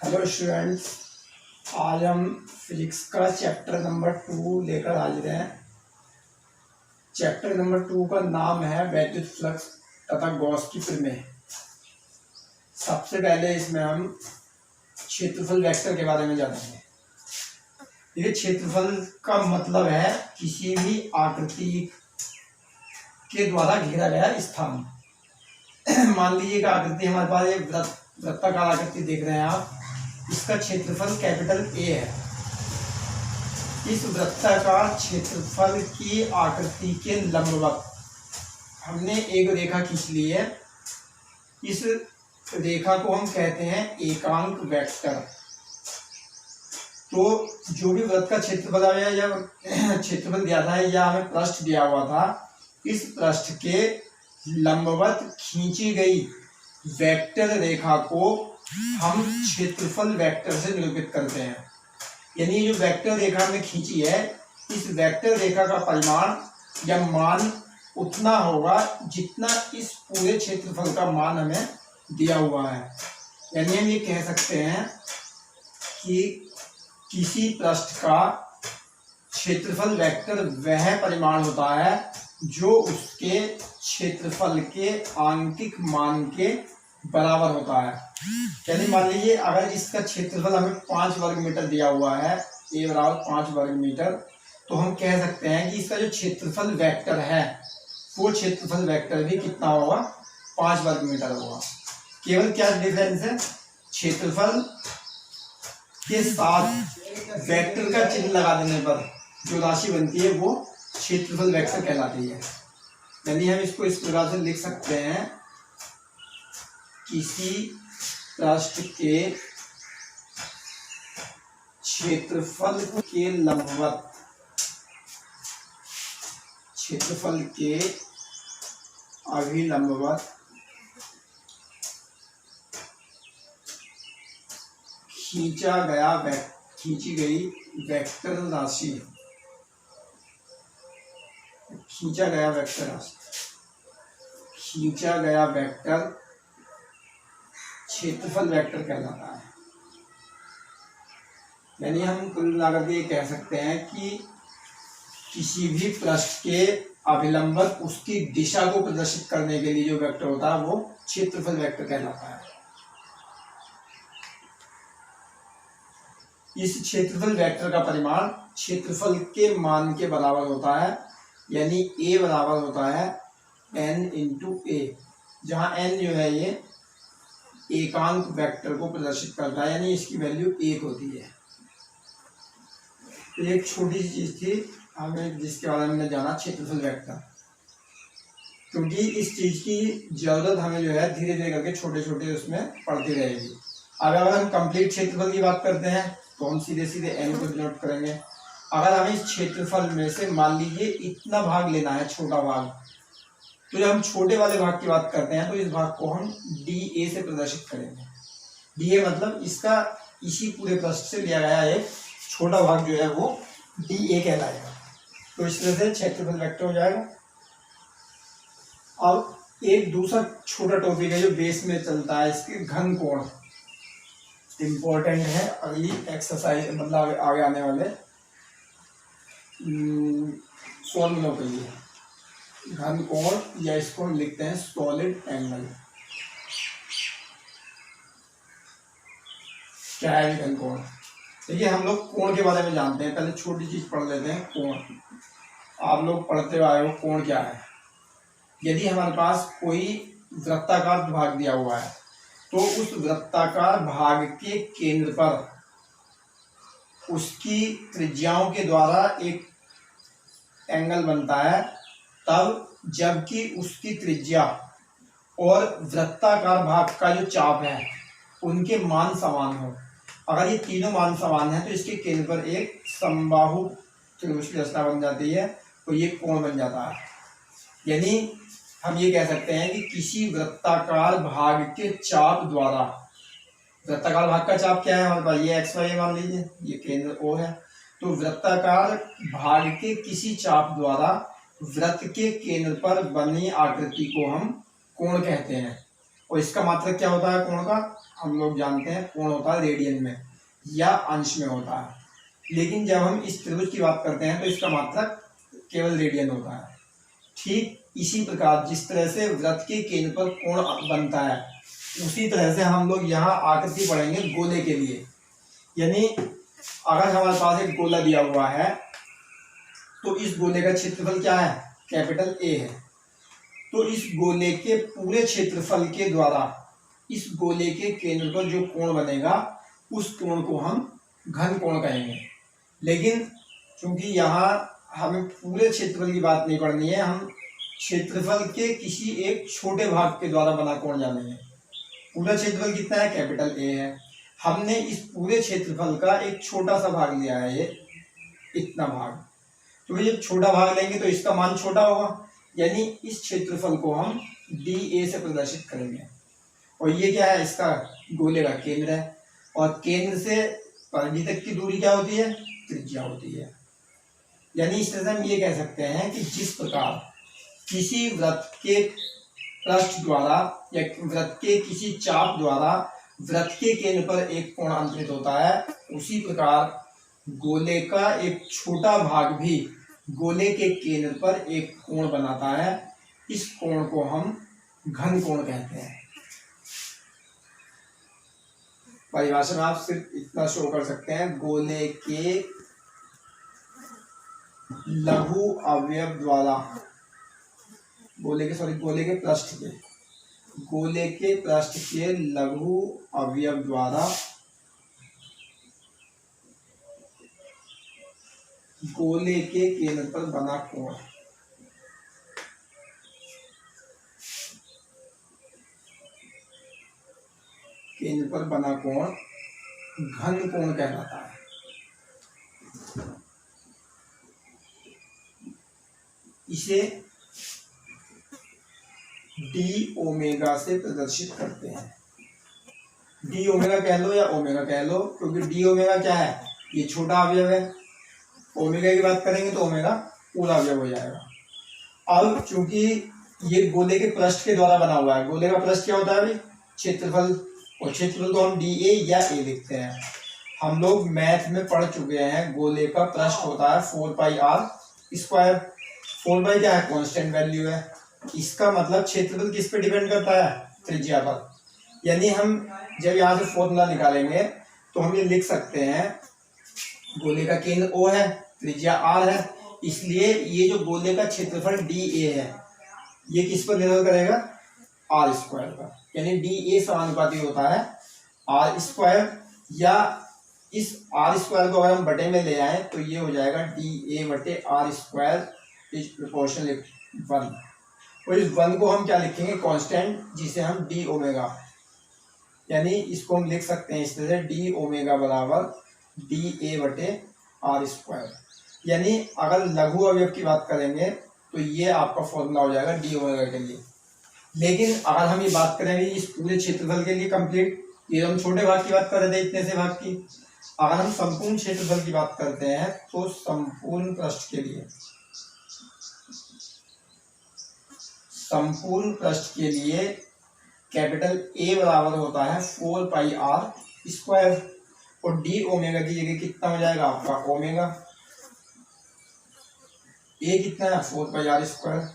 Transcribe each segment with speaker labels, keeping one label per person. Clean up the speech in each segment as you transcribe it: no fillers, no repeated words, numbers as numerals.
Speaker 1: Hello students, आज हम physics का चैप्टर नंबर 2 लेकर हाजिर हैं। चैप्टर नंबर 2 का नाम है वैद्युत फ्लक्स तथा गॉस की प्रमेय। सबसे पहले इसमें हम क्षेत्रफल वेक्टर के बारे में जानेंगे। ये क्षेत्रफल का मतलब है किसी भी आकृति के द्वारा घेरा गया स्थान। मान लीजिए कि आकृति हमारे पास एक वृत्ताकार आकृति देख रहे हैं आप, इसका क्षेत्रफल कैपिटल ए है। इस वृत्ताकार क्षेत्रफल की आकृति के लंबवत हमने एक रेखा खींच ली है। इस रेखा को हम कहते हैं एकांक वेक्टर। तो जो भी वृत्त का क्षेत्रफल आया या क्षेत्रफल दिया था या हमें पृष्ठ दिया हुआ था, इस पृष्ठ के लंबवत खींची गई वेक्टर रेखा को हम क्षेत्रफल वेक्टर से निरूपित करते हैं। यानी जो वेक्टर रेखा में खींची है, इस वेक्टर रेखा का परिमाण या मान उतना होगा जितना इस पूरे क्षेत्रफल का मान हमें दिया हुआ है। यानी हम ये कह सकते हैं कि किसी पृष्ठ का क्षेत्रफल वेक्टर वह परिमाण होता है जो उसके क्षेत्रफल के आंकिक मान के बराबर होता है। यानी मान लीजिए अगर इसका क्षेत्रफल हमें 5 वर्ग मीटर दिया हुआ है, ए बराबर 5 वर्ग मीटर, तो हम कह सकते हैं कि इसका जो क्षेत्रफल वेक्टर है वो क्षेत्रफल वेक्टर भी कितना होगा, 5 वर्ग मीटर होगा। केवल क्या डिफरेंस है, क्षेत्रफल के साथ वेक्टर का चिन्ह लगा देने पर जो राशि बनती है वो क्षेत्रफल वेक्टर कहलाती है। यानी हम इसको इस प्रकार से लिख सकते हैं, किसी पृष्ठ के क्षेत्रफल के लंबवत क्षेत्रफल के अभिलंबवत खींची गई वेक्टर राशि खींचा गया वेक्टर क्षेत्रफल वेक्टर कहलाता है। यानी हम कुल मिलाकर के ये कह सकते हैं कि किसी भी पृष्ठ के अभिलंबत उसकी दिशा को प्रदर्शित करने के लिए जो वेक्टर होता है वो क्षेत्रफल वेक्टर कहलाता है। इस क्षेत्रफल वेक्टर का परिमाण क्षेत्रफल के मान के बराबर होता है। यानी ए बराबर होता है n इंटू ए, जहाँ n जो है ये एकांक वेक्टर को प्रदर्शित करता है, यानी इसकी वैल्यू 1 होती है। तो एक छोटी सी चीज थी हमें जिसके बारे में जाना, क्षेत्रफल वेक्टर, क्योंकि इस चीज की जरूरत हमें जो है धीरे धीरे करके छोटे छोटे उसमें पड़ती रहेगी। अब अगर हम कंप्लीट क्षेत्रफल की बात करते हैं तो हम सीधे सीधे n को डिनोट करेंगे। अगर हमें इस क्षेत्रफल में से मान लीजिए इतना भाग लेना है, छोटा भाग, तो जब हम छोटे वाले भाग की बात करते हैं तो इस भाग को हम dA से प्रदर्शित करेंगे। dA मतलब इसका इसी पूरे पृष्ठ से लिया गया एक छोटा भाग जो है वो dA कहलाएगा। तो इस तरह से क्षेत्रफल वेक्टर हो जाएगा। अब एक दूसरा छोटा टॉपिक है जो बेस में चलता है, इसके घन कोण इम्पोर्टेंट है अगली एक्सरसाइज, मतलब आगे आने वाले फॉर्मूलों के लिए। घन कोण या इसको हम लिखते हैं सॉलिड एंगल। क्या है घन कोण? देखिए हम लोग कोण के बारे में जानते हैं, पहले छोटी चीज पढ़ लेते हैं, कोण। आप लोग पढ़ते हुए आए हो कोण क्या है। यदि हमारे पास कोई वृत्ताकार भाग दिया हुआ है तो उस वृत्ताकार भाग के केंद्र पर उसकी त्रिज्याओं के द्वारा एक एंगल बनता है, तब जबकि उसकी त्रिज्या और वृत्ताकार भाग का जो चाप है उनके मान समान हो। अगर ये तीनों मान समान है तो इसके केंद्र पर एक समबाहु त्रिभुज की रचना बन जाती है, तो ये कोण बन जाता है। यानी हम ये कह सकते हैं कि किसी वृत्ताकार भाग के चाप द्वारा, वृत्ताकार भाग का चाप क्या है हमारे पास, ये XY मान लीजिए, ये केंद्र O है, तो वृत्ताकार भाग के किसी चाप द्वारा वृत्त के केंद्र पर बनी आकृति को हम कोण कहते हैं। और इसका मात्रक क्या होता है कोण का, हम लोग जानते हैं कोण होता है रेडियन में या अंश में होता है, लेकिन जब हम इस त्रिभुज की बात करते हैं तो इसका मात्रक केवल रेडियन होता है। ठीक इसी प्रकार जिस तरह से वृत्त के केंद्र पर कोण बनता है, उसी तरह से हम लोग यहाँ आकृति पढ़ेंगे गोले के लिए। यानी अगर हमारे पास एक गोला दिया हुआ है तो इस गोले का क्षेत्रफल क्या है, कैपिटल ए है। तो इस गोले के पूरे क्षेत्रफल के द्वारा इस गोले के केंद्र पर जो कोण बनेगा उस कोण को हम घन कोण कहेंगे। लेकिन चूंकि यहाँ हमें पूरे क्षेत्रफल की बात नहीं पढ़नी है, हम क्षेत्रफल के किसी एक छोटे भाग के द्वारा बना कोण जानेंगे। पूरा क्षेत्रफल कितना है, कैपिटल ए है। हमने इस पूरे क्षेत्रफल का एक छोटा सा भाग लिया है, ये इतना भाग। तो जब छोटा भाग लेंगे तो इसका मान छोटा होगा, यानी इस क्षेत्रफल को हम डी ए से प्रदर्शित करेंगे। और ये क्या है, इसका गोले का केंद्र है, और केंद्र से परिधि तक की दूरी क्या होती है, त्रिज्या होती है। यानी इस तरह से हम ये कह सकते हैं कि जिस प्रकार किसी वृत्त के पृष्ठ द्वारा या वृत्त के किसी चाप द्वारा वृत्त के केंद्र पर एक कोण अंतरित होता है, उसी प्रकार गोले का एक छोटा भाग भी गोले के केंद्र पर एक कोण बनाता है। इस कोण को हम घन कोण कहते हैं। परिभाषा में आप सिर्फ इतना शो कर सकते हैं, गोले के लघु अवयव द्वारा, गोले के पृष्ठ के लघु अवयव द्वारा गोले के केंद्र पर बना कोण घन कोण कहलाता है। इसे डी ओमेगा से प्रदर्शित करते हैं। डी ओमेगा कह लो या ओमेगा कह लो, क्योंकि डी ओमेगा क्या है, ये छोटा अवयव है। ओमेगा की बात करेंगे तो ओमेगा पूरा अवयव हो जाएगा। अब चूंकि ये गोले के पृष्ठ के द्वारा बना हुआ है, गोले का पृष्ठ क्या होता है भाई, क्षेत्रफल, और क्षेत्रफल को हम डी ए या ए लिखते हैं। हम लोग मैथ में पढ़ चुके हैं, गोले का पृष्ठ होता है 4 पाई आर स्क्वायर। 4 पाई क्या है, कांस्टेंट वैल्यू है। इसका मतलब क्षेत्रफल किस पे डिपेंड करता है, त्रिज्या पर। यानी हम जब यहाँ से फॉर्मूला निकालेंगे तो हम ये लिख सकते हैं, गोले का केंद्र ओ है, त्रिज्या आर है, इसलिए ये जो गोले का क्षेत्रफल डी ए है ये किस पर निर्भर करेगा, आर स्क्वायर पर। यानी डी ए समानुपाती होता है आर स्क्वायर, या इस आर स्क्वायर को अगर हम बटे में ले आए तो ये हो जाएगा डी ए बटे आर स्क्वायर इज प्रोपोर्शनल 1। और इस 1 को हम क्या लिखेंगे, कांस्टेंट, जिसे हम डी ओमेगा, यानी इसको हम लिख सकते हैं इस तरह से, डी ओमेगा बराबर डी ए बटे आर स्क्वायर। यानी अगर लघु अवयव की बात करेंगे तो ये आपका फॉर्मूला हो जाएगा डी ओमेगा के लिए। लेकिन अगर हम ये बात करेंगे इस पूरे क्षेत्रफल के लिए कंप्लीट, ये हम छोटे भाग की बात कर रहे थे, इतने से भाग की, अगर हम संपूर्ण क्षेत्रफल की बात करते हैं तो संपूर्ण पृष्ठ के लिए कैपिटल ए बराबर होता है 4 पाई आर स्क्वायर, और डी ओमेगा की जगह कितना हो जाएगा आपका ओमेगा। ए कितना है, 4 पाई आर स्क्वायर,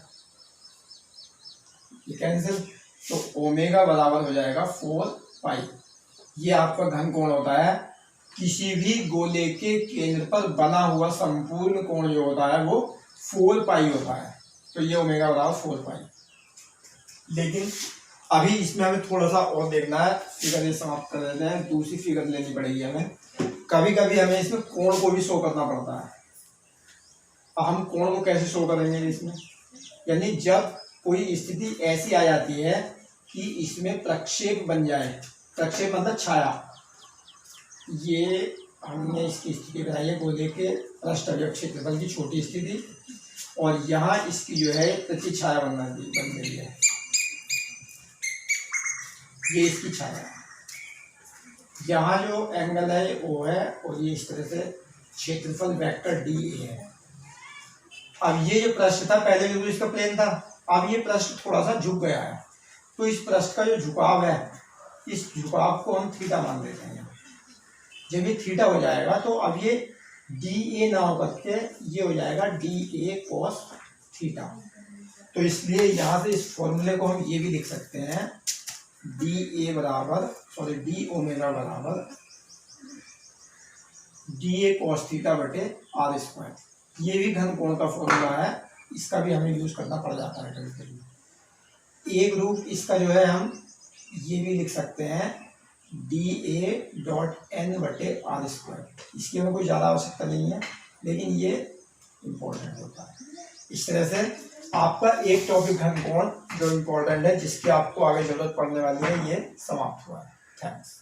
Speaker 1: ये कैंसिल, तो ओमेगा बराबर हो जाएगा 4 पाई। ये आपका घन कोण होता है। किसी भी गोले के केंद्र पर बना हुआ संपूर्ण कोण जो होता है वो 4 पाई होता है। तो ये ओमेगा बराबर 4 पाई। लेकिन अभी इसमें हमें थोड़ा सा और देखना है, फिगर ये समाप्त कर देते हैं, दूसरी फिगर लेनी पड़ेगी हमें। कभी कभी हमें इसमें कोण को भी शो करना पड़ता है। अब हम कोण को कैसे शो करेंगे इसमें, यानी जब कोई स्थिति ऐसी आ जाती है कि इसमें प्रक्षेप बन जाए, प्रक्षेप मतलब छाया, ये हमने इसकी स्थिति बनाई है गोले के पृष्ठ अवयव क्षेत्रफल की छोटी स्थिति, और यहाँ इसकी जो है प्रति छाया बन गई है, ये इसकी छाया है। यहाँ जो एंगल है वो है, और ये इस तरह से क्षेत्रफल वेक्टर डी है। अब ये जो पृष्ठ था पहले बिल्कुल इसका प्लेन था, अब ये पृष्ठ थोड़ा सा झुक गया है, तो इस पृष्ठ का जो झुकाव है इस झुकाव को हम थीटा मान लेते हैं। जब ये थीटा हो जाएगा तो अब ये डी ए ना होकर के ये हो जाएगा डी ए कॉस थीटा। तो इसलिए यहाँ से इस फॉर्मूले को हम ये भी लिख सकते हैं, डी ओमेगा बराबर डी ए कॉस थीटा बटे आर स्क्वायर। ये भी घन कोण का फॉर्मूला है, इसका भी हमें यूज करना पड़ जाता है कभी कभी। एक रूप इसका जो है हम ये भी लिख सकते हैं, डी ए डॉट एन बटे आर स्क्वायर। इसकी हमें कोई ज़्यादा आवश्यकता नहीं है, लेकिन ये इम्पोर्टेंट होता है। इस तरह से आपका एक टॉपिक घन कोण जो इम्पोर्टेंट है, जिसकी आपको आगे जरूरत पड़ने वाली है, ये समाप्त हुआ है। थैंक्स।